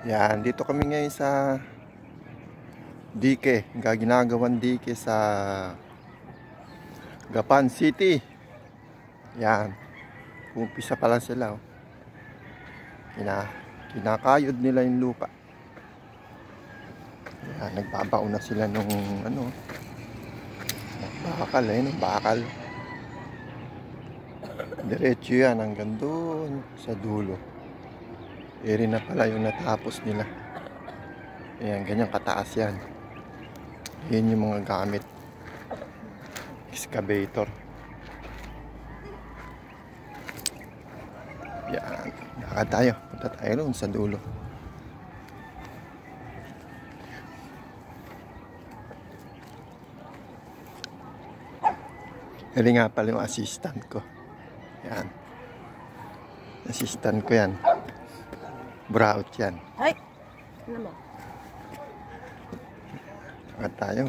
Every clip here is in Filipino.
Yan, dito kami ngayon sa dike, ginagawang dike sa Gapan City. Yan, umpisa pa lang sila. Oh. Kinakayod nila yung lupa. Yan, nagbabaon na sila nung bakal bakal. Diretso yan hanggang doon sa dulo. Eri na pala yung natapos nila. Ayan, ganyan kataas yan. Yan yung mga gamit. Excavator. Yan, lakad tayo. Punta tayo doon sa dulo. Eri nga pala yung assistant ko. Yan. Assistant ko yan. Brout yan. Ay! Ano mo? Lakad tayo.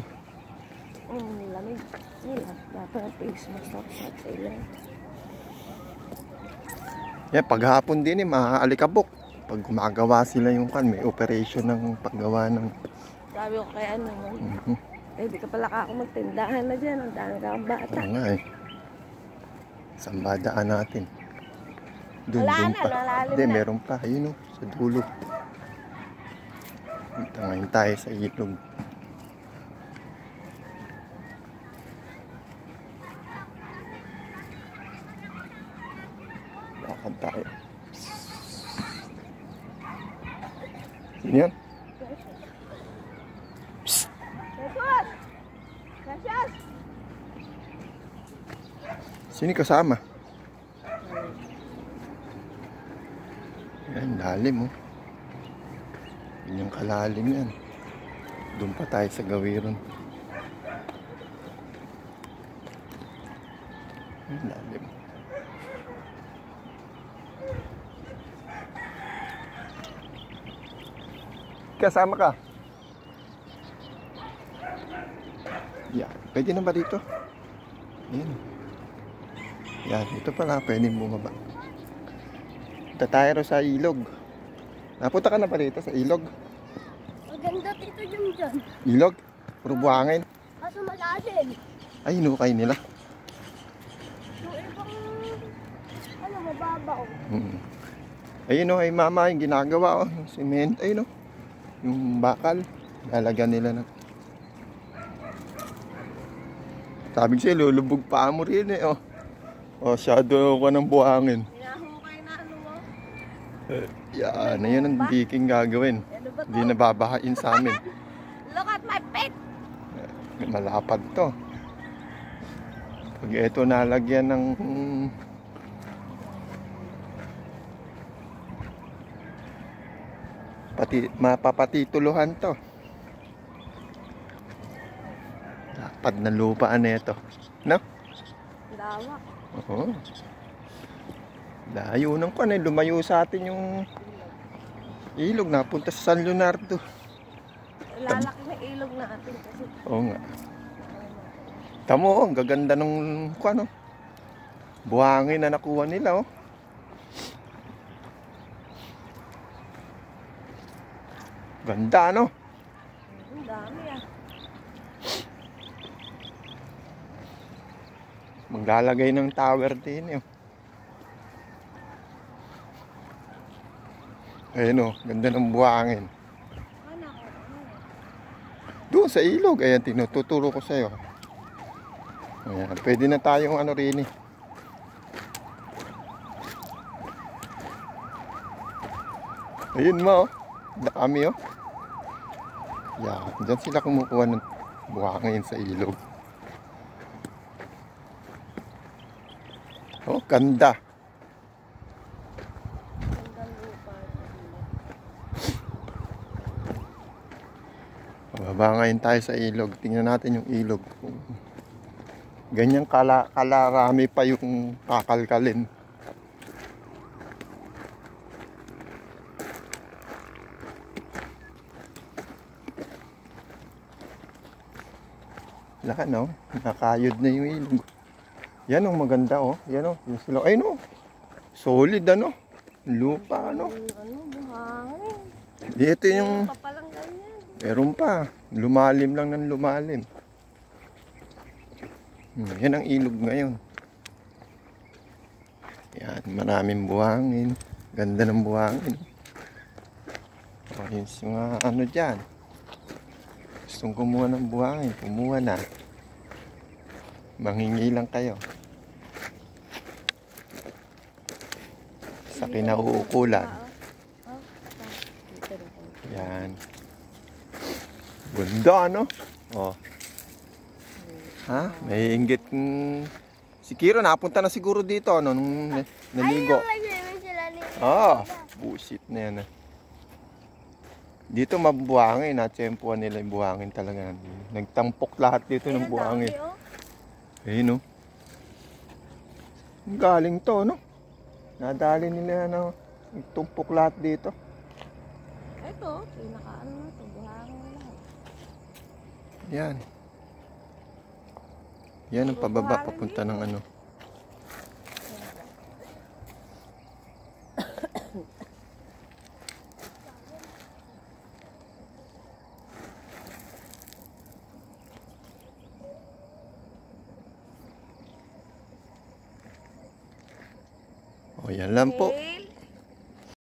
Lamig. Nila. Dapat face mask ako sa ilan. Yan, paghapon din maaalikabok. Pag gumagawa sila yung may operation ng paggawa ng... Sabi ko kay ano mo. Di ka pala ako magtindahan na dyan. Ang dami ka ang bata. Oo nga eh. Saan ba daan natin? Doon pa. Hindi, meron pa. Ayun o, sa dulo. Ngayon tayo sa ilog. Lakad tayo. Sino yan? Psst! Sino kasama? Yan, lalim oh. Yan yung kalalim yan. Doon pa tayo sa gawiron. Yan, lalim. Kasama ka? Yan, pwede na ba dito? Yan. Yan, ito pala pwedeng bumaba. Punta tayo sa ilog. Napunta ka na ba dito sa ilog? Maganda dito yung dyan. Ilog? Puro buhangin? Kaso malalim. Ay, hinukay nila. Yung ibang, mababaw. Ayun o, ay mama yung ginagawa o. Yung cement, ayun o. Yung bakal. Lalagyan nila ng... Sabi ko siya, lulubog pa mo rin eh o. O, shadow ko ng buhangin. Hinahukay na ano mo? Yan, yun ang diking gagawin. Hindi na babahain sa amin. Look at my feet! Malapad to. Pag ito nalagyan ng mapapatituluhan to. Lapad na lupaan na ito. No? Lawak. Oo. Layo ng lumayo sa atin yung ilog, napunta sa San Leonardo. Lalaki na ilog natin kasi. Oo nga. Tamo, ang gaganda ng buhangin na nakuha nila oh. Ganda no? Ang dami ah. Maglalagay ng tower din eh. Ayun oh, ganda ng buhangin. Doon sa ilog, ayan tinuturo ko sa'yo. Ayan, pwede na tayong rin eh. Ayun mo oh, dami oh. Yan, dyan sila kumukuha ng buhangin sa ilog. Oh, ganda. Bababa ngayon tayo sa ilog. Tingnan natin yung ilog. Ganyang kalarami pa yung kakalkalin. Lahat no, nakayod na yung ilog. Yan oh, maganda oh. Yan oh, yung sila. Ay no. Solid ano. Lupa ano. Ano, buhangin. Dito yung, Pa palang ganyan. meron pa. Lumalim lang ng lumalim. Yan ang ilog ngayon. Yan, maraming buhangin. Ganda ng buhangin. O, yung mga ano dyan. Gustong kumuha ng buhangin, kumuha na. Manghingi lang kayo. Sa kinauukulan. Yan. Ganda, no? Oh. Ha? May inggit. Si Kiro, napunta na siguro dito, no? Nung naligo. Busit na yan, Dito mabuhangin, natsempuan nila yung buhangin talaga. Nagtampok lahat dito ng buhangin. Ayun, no? Galing to, no? Nadali nila, no? Nagtumpok lahat dito. Ito, pinaka-ano na ito, buhangin na lahat. Yan. Yan ang pababa papunta ng ano. O yan lang po.